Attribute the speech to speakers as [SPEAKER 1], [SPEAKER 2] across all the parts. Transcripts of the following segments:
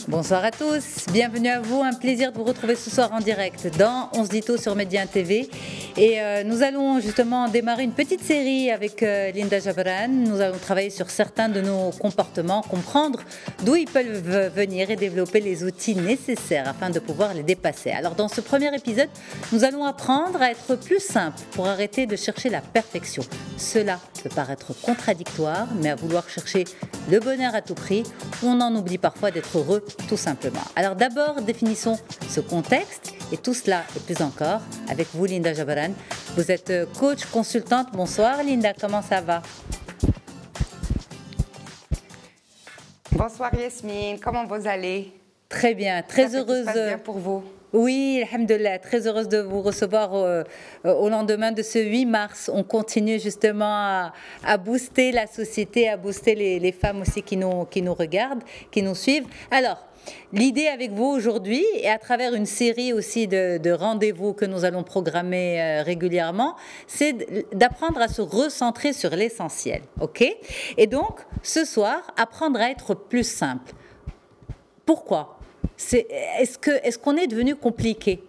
[SPEAKER 1] Bonsoir à tous, bienvenue à vous, un plaisir de vous retrouver ce soir en direct dans On se dit tout sur Média TV. Et nous allons justement démarrer une petite série avec Linda Jabran. Nous allons travailler sur certains de nos comportements, comprendre d'où ils peuvent venir et développer les outils nécessaires afin de pouvoir les dépasser. Alors dans ce premier épisode, nous allons apprendre à être plus simple pour arrêter de chercher la perfection. Cela peut paraître contradictoire, mais à vouloir chercher le bonheur à tout prix, on en oublie parfois d'être heureux tout simplement. Alors d'abord, définissons ce contexte et tout cela et plus encore avec vous, Linda Jabran. Vous êtes coach, consultante. Bonsoir Linda, comment ça va?
[SPEAKER 2] Bonsoir Yasmine, comment vous allez?
[SPEAKER 1] Très bien, très heureuse.
[SPEAKER 2] Ça se passe bien pour vous?
[SPEAKER 1] Oui, alhamdoulilah, très heureuse de vous recevoir au lendemain de ce 8 mars. On continue justement à booster la société, à booster les femmes aussi qui nous regardent, qui nous suivent. Alors, l'idée avec vous aujourd'hui, et à travers une série aussi de rendez-vous que nous allons programmer régulièrement, c'est d'apprendre à se recentrer sur l'essentiel. OK? Et donc, ce soir, apprendre à être plus simple. Pourquoi? Est-ce qu'on est devenu compliqué?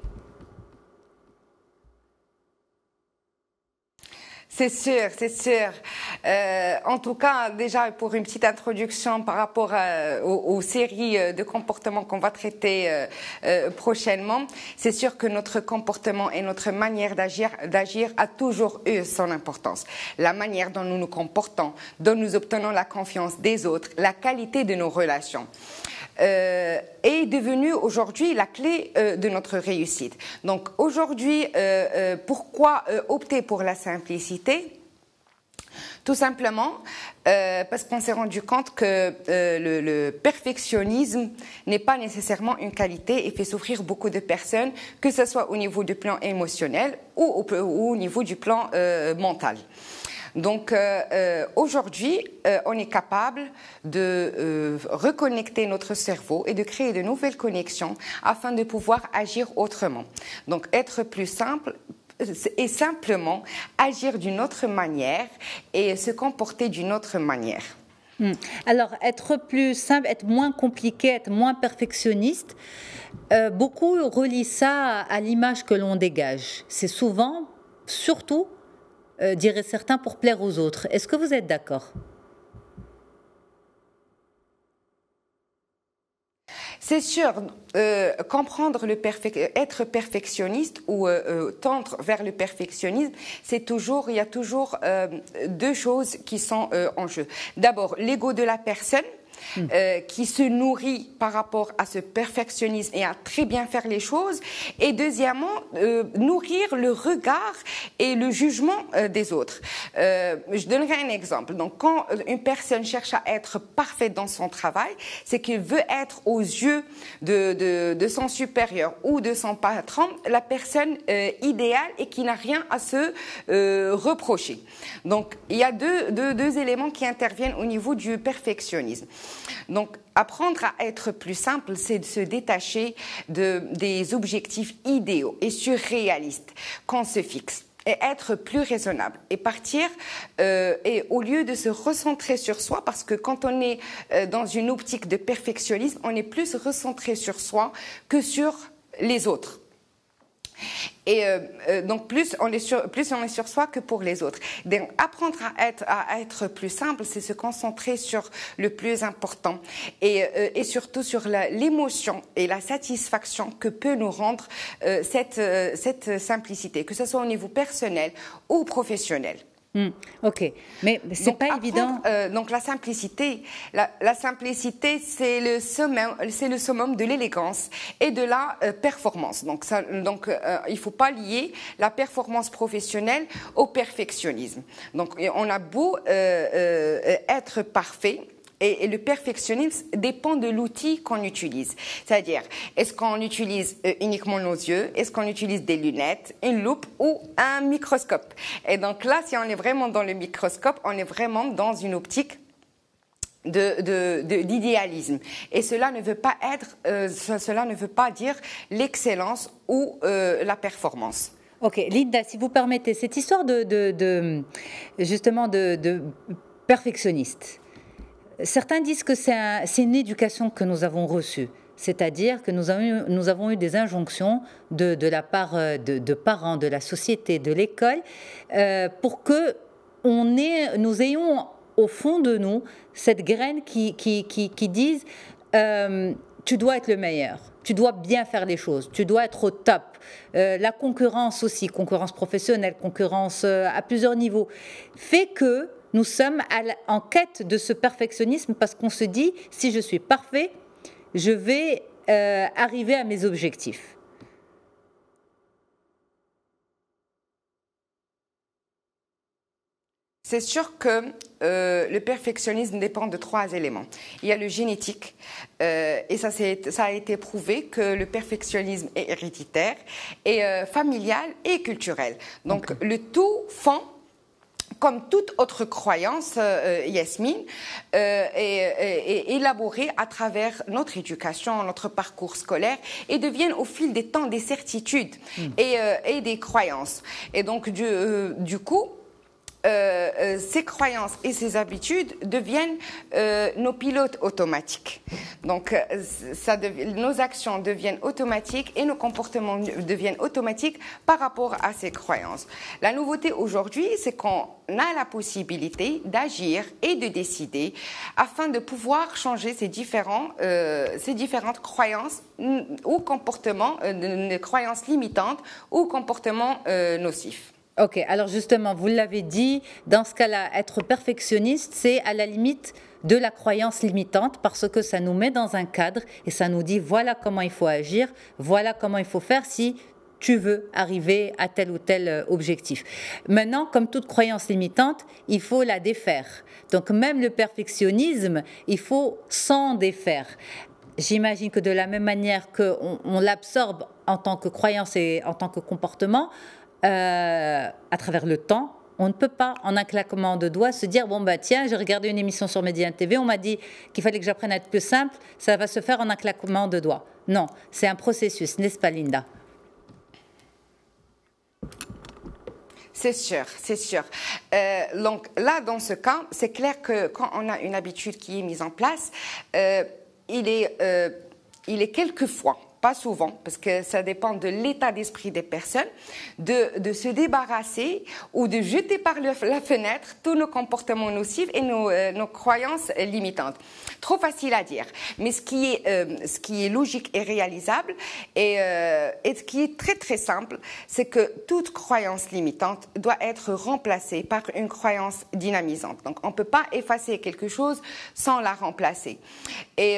[SPEAKER 2] C'est sûr, c'est sûr. En tout cas, déjà pour une petite introduction par rapport aux séries de comportements qu'on va traiter prochainement, c'est sûr que notre comportement et notre manière d'agir a toujours eu son importance. La manière dont nous nous comportons, dont nous obtenons la confiance des autres, la qualité de nos relations. Est devenue aujourd'hui la clé de notre réussite. Donc aujourd'hui, pourquoi opter pour la simplicité? Tout simplement parce qu'on s'est rendu compte que le perfectionnisme n'est pas nécessairement une qualité et fait souffrir beaucoup de personnes, que ce soit au niveau du plan émotionnel ou au niveau du plan mental. Donc aujourd'hui, on est capable de reconnecter notre cerveau et de créer de nouvelles connexions afin de pouvoir agir autrement. Donc être plus simple et simplement agir d'une autre manière et se comporter d'une autre manière.
[SPEAKER 1] Alors, être plus simple, être moins compliqué, être moins perfectionniste, beaucoup relient ça à l'image que l'on dégage. C'est souvent, surtout, diraient certains, pour plaire aux autres. Est-ce que vous êtes d'accord?
[SPEAKER 2] C'est sûr, comprendre être perfectionniste ou tendre vers le perfectionnisme, il y a toujours deux choses qui sont en jeu. D'abord, l'ego de la personne. Qui se nourrit par rapport à ce perfectionnisme et à très bien faire les choses, et deuxièmement nourrir le regard et le jugement des autres. Je donnerai un exemple. Donc quand une personne cherche à être parfaite dans son travail, c'est qu'il veut être aux yeux de son supérieur ou de son patron la personne idéale et qui n'a rien à se reprocher. Donc il y a deux éléments qui interviennent au niveau du perfectionnisme. Donc, apprendre à être plus simple, c'est de se détacher des objectifs idéaux et surréalistes qu'on se fixe et être plus raisonnable et partir et au lieu de se recentrer sur soi, parce que quand on est dans une optique de perfectionnisme, on est plus recentré sur soi que sur les autres. Et donc plus on est sur soi que pour les autres. Donc apprendre à être plus simple, c'est se concentrer sur le plus important et surtout sur l'émotion et la satisfaction que peut nous rendre cette simplicité, que ce soit au niveau personnel ou professionnel.
[SPEAKER 1] Ok, mais c'est pas évident.
[SPEAKER 2] Donc la simplicité, c'est le summum de l'élégance et de la performance. Donc il faut pas lier la performance professionnelle au perfectionnisme. Donc on a beau être parfait. Et le perfectionnisme dépend de l'outil qu'on utilise. C'est-à-dire, est-ce qu'on utilise uniquement nos yeux? Est-ce qu'on utilise des lunettes, une loupe ou un microscope? Et donc là, si on est vraiment dans le microscope, on est vraiment dans une optique d'idéalisme. Et cela ne veut pas dire l'excellence ou la performance.
[SPEAKER 1] Ok, Linda, si vous permettez, cette histoire justement de perfectionniste. Certains disent que c'est une éducation que nous avons reçue. C'est-à-dire que nous avons eu des injonctions de la part de parents, de la société, de l'école, pour que nous ayons au fond de nous cette graine qui dise tu dois être le meilleur, tu dois bien faire les choses, tu dois être au top. La concurrence aussi, concurrence professionnelle, concurrence à plusieurs niveaux, fait que nous sommes en quête de ce perfectionnisme parce qu'on se dit si je suis parfait, je vais arriver à mes objectifs.
[SPEAKER 2] C'est sûr que le perfectionnisme dépend de 3 éléments. Il y a le génétique, et ça a été prouvé que le perfectionnisme est héréditaire, et familial et culturel. Donc le tout fond, comme toute autre croyance, Yasmine, est élaborée à travers notre éducation, notre parcours scolaire, et deviennent au fil des temps des certitudes et des croyances. Et donc du coup, ces croyances et ces habitudes deviennent nos pilotes automatiques. Donc, nos actions deviennent automatiques et nos comportements deviennent automatiques par rapport à ces croyances. La nouveauté aujourd'hui, c'est qu'on a la possibilité d'agir et de décider afin de pouvoir changer ces différentes croyances ou comportements, croyances limitantes ou comportements nocifs.
[SPEAKER 1] Ok, alors justement, vous l'avez dit, dans ce cas-là, être perfectionniste, c'est à la limite de la croyance limitante parce que ça nous met dans un cadre et ça nous dit voilà comment il faut agir, voilà comment il faut faire si tu veux arriver à tel ou tel objectif. Maintenant, comme toute croyance limitante, il faut la défaire. Donc même le perfectionnisme, il faut s'en défaire. J'imagine que de la même manière qu'on l'absorbe en tant que croyance et en tant que comportement, à travers le temps, on ne peut pas, en un claquement de doigts, se dire bon bah tiens, j'ai regardé une émission sur Média TV, on m'a dit qu'il fallait que j'apprenne à être plus simple, ça va se faire en un claquement de doigts. Non, c'est un processus, n'est-ce pas, Linda?
[SPEAKER 2] C'est sûr, c'est sûr. Donc là, dans ce cas, c'est clair que quand on a une habitude qui est mise en place, il est quelquefois, pas souvent, parce que ça dépend de l'état d'esprit des personnes, de se débarrasser ou de jeter par la fenêtre tous nos comportements nocifs et nos croyances limitantes. Trop facile à dire, mais ce qui est logique et réalisable et ce qui est très très simple, c'est que toute croyance limitante doit être remplacée par une croyance dynamisante. Donc on ne peut pas effacer quelque chose sans la remplacer. Et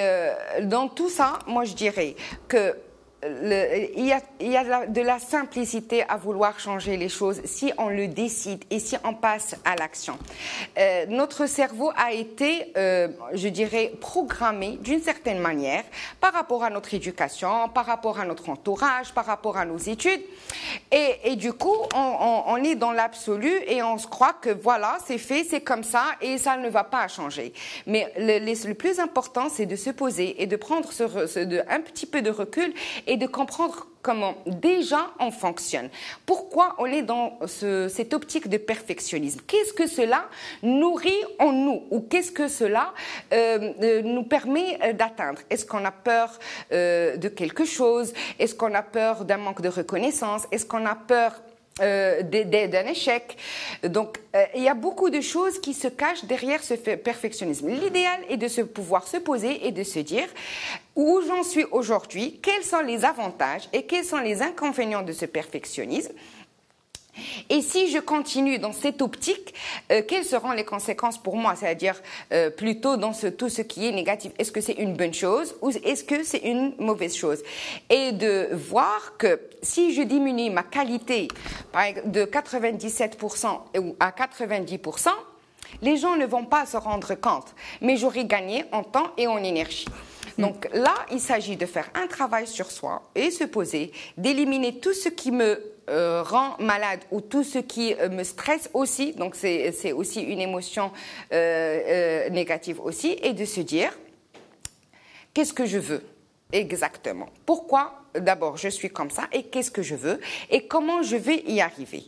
[SPEAKER 2] dans tout ça, moi je dirais que il y a de la simplicité à vouloir changer les choses si on le décide et si on passe à l'action. Notre cerveau a été, je dirais, programmé d'une certaine manière par rapport à notre éducation, par rapport à notre entourage, par rapport à nos études. Et du coup, on est dans l'absolu et on se croit que voilà, c'est fait, c'est comme ça et ça ne va pas changer. Mais le plus important, c'est de se poser et de prendre un petit peu de recul et de comprendre comment déjà on fonctionne. Pourquoi on est dans cette optique de perfectionnisme? Qu'est-ce que cela nourrit en nous? Ou qu'est-ce que cela nous permet d'atteindre? Est-ce qu'on a peur de quelque chose? Est-ce qu'on a peur d'un manque de reconnaissance? Est-ce qu'on a peur d'un échec? Donc il y a beaucoup de choses qui se cachent derrière ce perfectionnisme. L'idéal est de pouvoir se poser et de se dire où j'en suis aujourd'hui, quels sont les avantages et quels sont les inconvénients de ce perfectionnisme. Et si je continue dans cette optique, quelles seront les conséquences pour moi? C'est-à-dire plutôt dans tout ce qui est négatif. Est-ce que c'est une bonne chose ou est-ce que c'est une mauvaise chose? Et de voir que si je diminue ma qualité de 97% à 90%, les gens ne vont pas se rendre compte, mais j'aurai gagné en temps et en énergie. Donc là, il s'agit de faire un travail sur soi et se poser, d'éliminer tout ce qui me rend malade ou tout ce qui me stresse aussi, donc c'est aussi une émotion négative aussi, et de se dire qu'est-ce que je veux exactement, pourquoi d'abord je suis comme ça et qu'est-ce que je veux et comment je vais y arriver.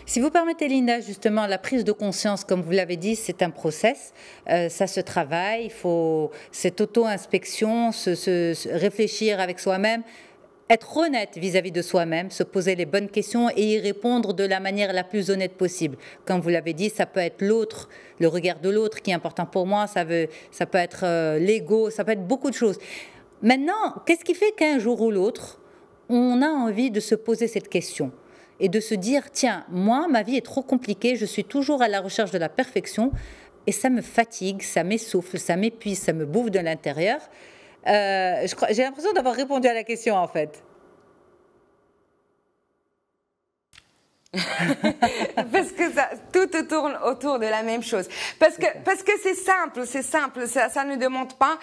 [SPEAKER 1] Si vous permettez, Linda, justement, la prise de conscience, comme vous l'avez dit, c'est un process, ça se travaille, il faut cette auto-inspection, réfléchir avec soi-même, être honnête vis-à-vis de soi-même, se poser les bonnes questions et y répondre de la manière la plus honnête possible. Comme vous l'avez dit, ça peut être l'autre, le regard de l'autre qui est important pour moi, ça peut être l'ego, ça peut être beaucoup de choses. Maintenant, qu'est-ce qui fait qu'un jour ou l'autre, on a envie de se poser cette question et de se dire, tiens, moi, ma vie est trop compliquée, je suis toujours à la recherche de la perfection et ça me fatigue, ça m'essouffle, ça m'épuise, ça me bouffe de l'intérieur. J'ai l'impression d'avoir répondu à la question, en fait.
[SPEAKER 2] Parce que tout tourne autour de la même chose. Parce que c'est simple, ça ne demande pas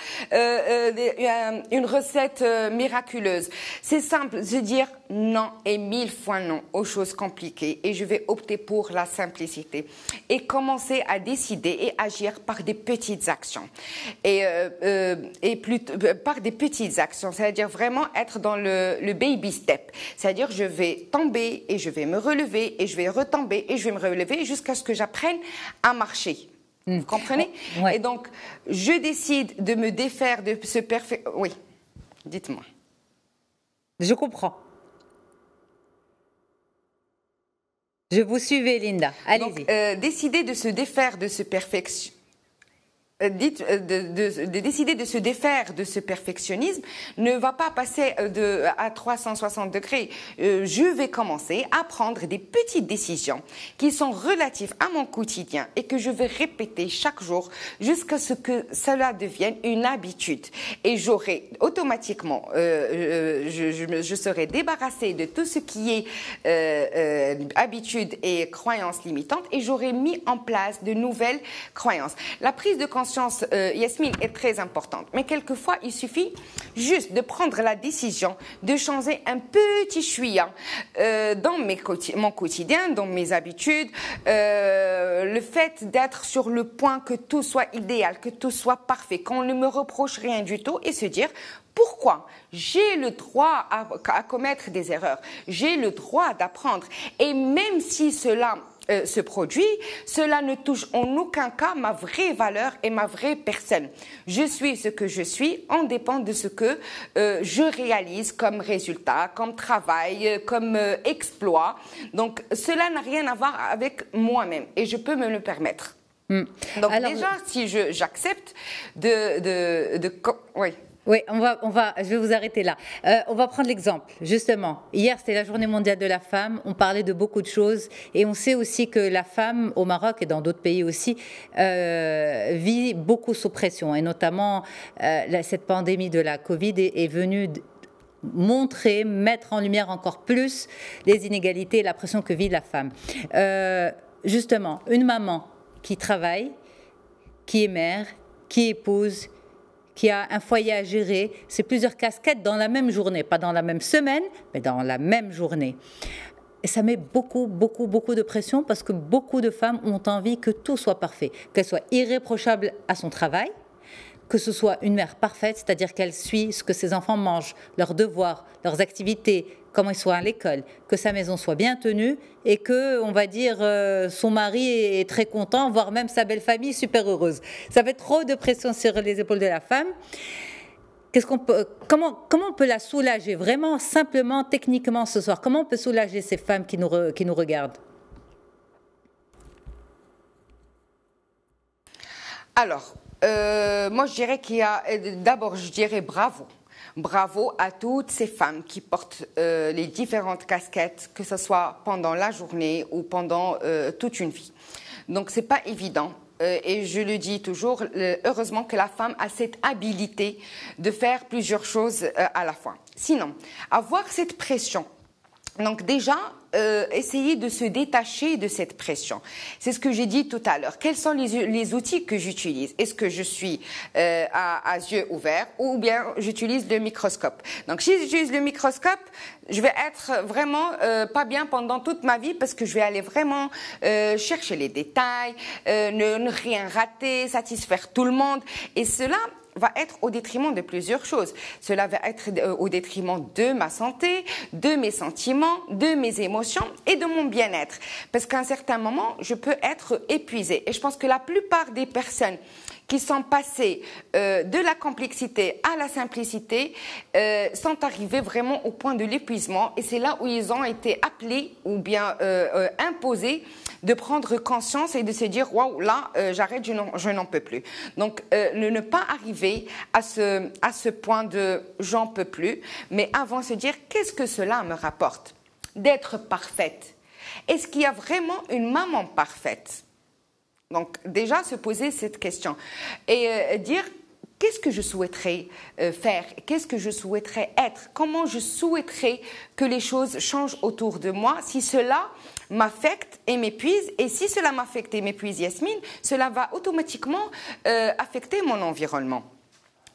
[SPEAKER 2] une recette miraculeuse. C'est simple, se dire non et 1000 fois non aux choses compliquées et je vais opter pour la simplicité et commencer à décider et agir par des petites actions par des petites actions, c'est-à-dire vraiment être dans le baby step, c'est-à-dire je vais tomber et je vais me relever et je vais retomber et je vais me relever jusqu'à ce que j'apprenne à marcher. Vous comprenez? Ouais. Et donc, je décide de me défaire de ce Oui, dites-moi.
[SPEAKER 1] Je comprends. Je vous suivais, Linda. Allez-y.
[SPEAKER 2] Décider de se défaire de ce décider de se défaire de ce perfectionnisme ne va pas passer à 360 degrés. Je vais commencer à prendre des petites décisions qui sont relatives à mon quotidien et que je vais répéter chaque jour jusqu'à ce que cela devienne une habitude. Et j'aurai automatiquement, je serai débarrassée de tout ce qui est habitude et croyances limitantes et j'aurai mis en place de nouvelles croyances. La prise de conscience, Yasmine, est très importante. Mais quelquefois, il suffit juste de prendre la décision de changer un petit chouïa dans mon quotidien, dans mes habitudes. Le fait d'être sur le point que tout soit idéal, que tout soit parfait, qu'on ne me reproche rien du tout et se dire pourquoi j'ai le droit à commettre des erreurs, j'ai le droit d'apprendre. Et même si cela se produit, cela ne touche en aucun cas ma vraie valeur et ma vraie personne. Je suis ce que je suis, en dépend de ce que je réalise comme résultat, comme travail, comme exploit. Donc cela n'a rien à voir avec moi-même et je peux me le permettre. Donc alors, déjà, si j'accepte oui.
[SPEAKER 1] Oui, je vais vous arrêter là. On va prendre l'exemple, justement. Hier, c'était la Journée mondiale de la femme. On parlait de beaucoup de choses. Et on sait aussi que la femme, au Maroc et dans d'autres pays aussi, vit beaucoup sous pression. Et notamment, cette pandémie de la Covid est venue mettre en lumière encore plus les inégalités et la pression que vit la femme. Justement, une maman qui travaille, qui est mère, qui épouse, qui a un foyer à gérer, c'est plusieurs casquettes dans la même journée, pas dans la même semaine, mais dans la même journée. Et ça met beaucoup de pression parce que beaucoup de femmes ont envie que tout soit parfait, qu'elle soit irréprochable à son travail, que ce soit une mère parfaite, c'est-à-dire qu'elle suit ce que ses enfants mangent, leurs devoirs, leurs activités, comment ils sont à l'école, que sa maison soit bien tenue et que, on va dire, son mari est très content, voire même sa belle famille super heureuse. Ça fait trop de pression sur les épaules de la femme. Comment on peut la soulager vraiment, simplement, techniquement ce soir? Comment on peut soulager ces femmes qui nous regardent?
[SPEAKER 2] Alors, moi je dirais d'abord je dirais bravo. Bravo à toutes ces femmes qui portent les différentes casquettes, que ce soit pendant la journée ou pendant toute une vie. Donc c'est pas évident. Et je le dis toujours, heureusement que la femme a cette habilité de faire plusieurs choses à la fois. Sinon, avoir cette pression, donc déjà, essayer de se détacher de cette pression. C'est ce que j'ai dit tout à l'heure. Quels sont les outils que j'utilise? Est-ce que je suis à yeux ouverts ou bien j'utilise le microscope? Donc si j'utilise le microscope, je vais être vraiment pas bien pendant toute ma vie parce que je vais aller vraiment chercher les détails, ne rien rater, satisfaire tout le monde. Et cela, va être au détriment de plusieurs choses. Cela va être au détriment de ma santé, de mes sentiments, de mes émotions et de mon bien-être. Parce qu'à un certain moment, je peux être épuisée. Et je pense que la plupart des personnes qui sont passées de la complexité à la simplicité sont arrivées vraiment au point de l'épuisement. Et c'est là où ils ont été appelés ou bien imposés de prendre conscience et de se dire « Waouh, là, j'arrête, je n'en peux plus ». Donc, ne pas arriver à ce point de « j'en peux plus », mais avant se dire « qu'est-ce que cela me rapporte ?» D'être parfaite. Est-ce qu'il y a vraiment une maman parfaite? Donc, déjà, se poser cette question et dire qu'est-ce que je souhaiterais faire, qu'est-ce que je souhaiterais être, comment je souhaiterais que les choses changent autour de moi si cela m'affecte et m'épuise. Et si cela m'affecte et m'épuise, Yasmine, cela va automatiquement affecter mon environnement.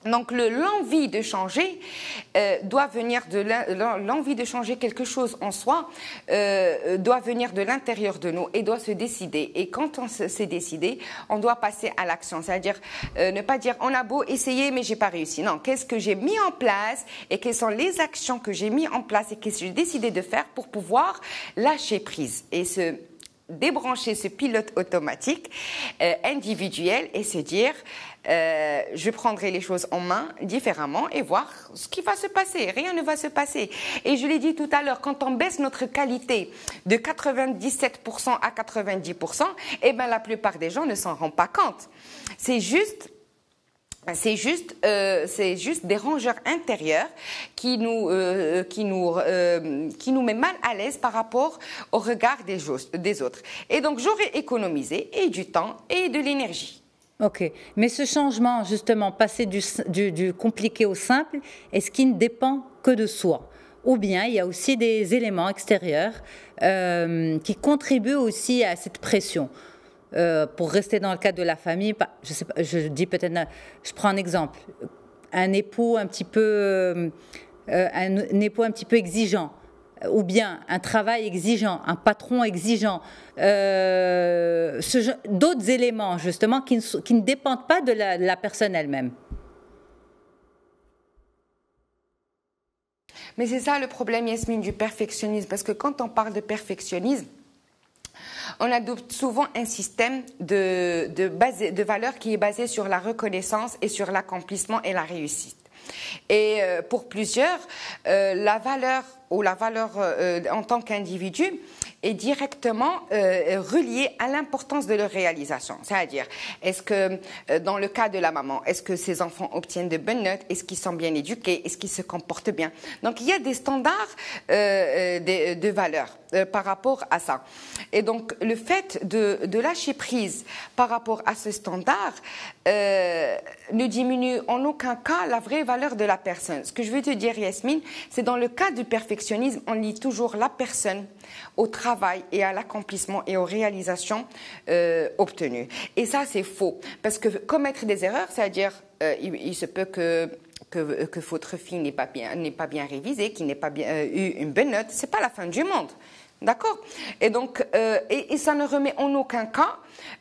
[SPEAKER 2] Donc l'envie de changer doit venir de l'envie de changer quelque chose en soi doit venir de l'intérieur de nous et doit se décider. Et quand on s'est décidé, on doit passer à l'action, c'est-à-dire ne pas dire on a beau essayer mais j'ai pas réussi. Non, qu'est-ce que j'ai mis en place et quelles sont les actions que j'ai mis en place et que j'ai décidé de faire pour pouvoir lâcher prise et se débrancher ce pilote automatique individuel et se dire je prendrai les choses en main différemment et voir ce qui va se passer. Rien ne va se passer. Et je l'ai dit tout à l'heure, quand on baisse notre qualité de 97% à 90%, eh ben, la plupart des gens ne s'en rendent pas compte. C'est juste des rongeurs intérieurs qui nous met mal à l'aise par rapport au regard des autres. Et donc, j'aurais économisé et du temps et de l'énergie.
[SPEAKER 1] Ok, mais ce changement, justement, passer du compliqué au simple, est-ce qu'il ne dépend que de soi? Ou bien il y a aussi des éléments extérieurs qui contribuent aussi à cette pression? Pour rester dans le cadre de la famille, je sais pas, je prends un exemple, un époux un petit peu exigeant, ou bien un travail exigeant, un patron exigeant, d'autres éléments justement qui ne dépendent pas de la personne elle-même.
[SPEAKER 2] Mais c'est ça le problème, Yasmine, du perfectionnisme, parce que quand on parle de perfectionnisme, on adopte souvent un système de valeurs qui est basé sur la reconnaissance et sur l'accomplissement et la réussite. Et pour plusieurs, la valeur en tant qu'individu est directement reliée à l'importance de leur réalisation. C'est-à-dire, est-ce que dans le cas de la maman, est-ce que ses enfants obtiennent de bonnes notes? Est-ce qu'ils sont bien éduqués? Est-ce qu'ils se comportent bien? Donc, il y a des standards de valeurs par rapport à ça. Et donc, le fait de lâcher prise par rapport à ce standard ne diminue en aucun cas la vraie valeur de la personne. Ce que je veux te dire, Yasmine, c'est dans le cas du perfectionnisme, on lie toujours la personne au travail et à l'accomplissement et aux réalisations obtenues. Et ça, c'est faux. Parce que commettre des erreurs, c'est-à-dire, il se peut que votre fille n'ait pas bien révisé, qu'il n'ait pas bien eu une bonne note, c'est pas la fin du monde. D'accord? Et donc, et ça ne remet en aucun cas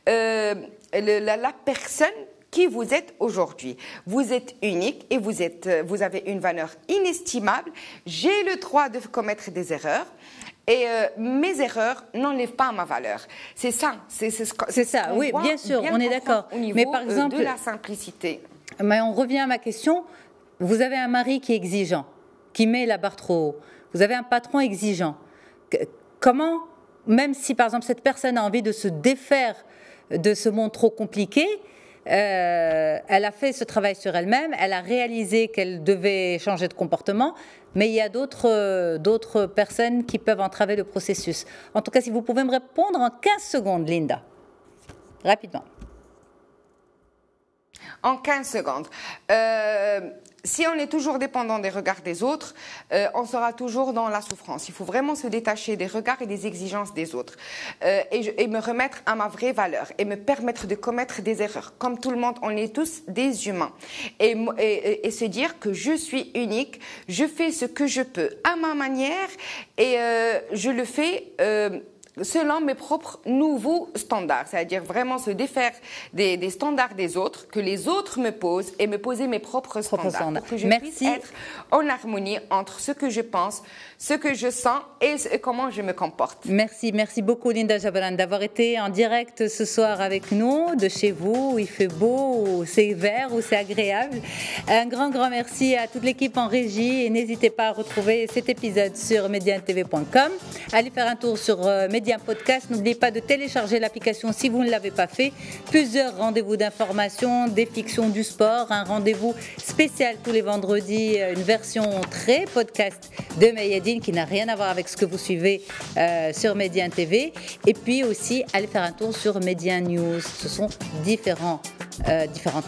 [SPEAKER 2] la personne qui vous êtes aujourd'hui. Vous êtes unique et vous avez une valeur inestimable. J'ai le droit de commettre des erreurs. Et mes erreurs n'enlèvent pas ma valeur. C'est ça. C'est
[SPEAKER 1] ça, oui, bien sûr, on est d'accord.
[SPEAKER 2] Mais par exemple, de la simplicité.
[SPEAKER 1] Mais on revient à ma question. Vous avez un mari qui est exigeant, qui met la barre trop haut. Vous avez un patron exigeant. Comment, même si par exemple cette personne a envie de se défaire de ce monde trop compliqué, elle a fait ce travail sur elle-même, elle a réalisé qu'elle devait changer de comportement, mais il y a d'autres personnes qui peuvent entraver le processus. En tout cas, si vous pouvez me répondre en 15 secondes, Linda. Rapidement.
[SPEAKER 2] En 15 secondes. Si on est toujours dépendant des regards des autres, on sera toujours dans la souffrance. Il faut vraiment se détacher des regards et des exigences des autres et me remettre à ma vraie valeur et me permettre de commettre des erreurs. Comme tout le monde, on est tous des humains. Et se dire que je suis unique, je fais ce que je peux à ma manière et je le fais selon mes propres nouveaux standards, c'est-à-dire vraiment se défaire des standards des autres, que les autres me posent et me poser mes propres standards. Pour que je puisse être en harmonie entre ce que je pense, ce que je sens et comment je me comporte.
[SPEAKER 1] Merci beaucoup Linda Jabran d'avoir été en direct ce soir avec nous, de chez vous, où il fait beau, où c'est vert, où c'est agréable. Un grand merci à toute l'équipe en régie et n'hésitez pas à retrouver cet épisode sur mediantv.com. Allez faire un tour sur Média Podcast. N'oubliez pas de télécharger l'application si vous ne l'avez pas fait. Plusieurs rendez-vous d'information, des fictions, du sport, un rendez-vous spécial tous les vendredis, une version très podcast de Mayadine qui n'a rien à voir avec ce que vous suivez sur Média TV. Et puis aussi, allez faire un tour sur Média News. Ce sont différentes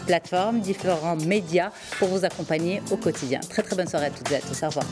[SPEAKER 1] plateformes, différents médias pour vous accompagner au quotidien. Très bonne soirée à toutes et à tous. Au revoir.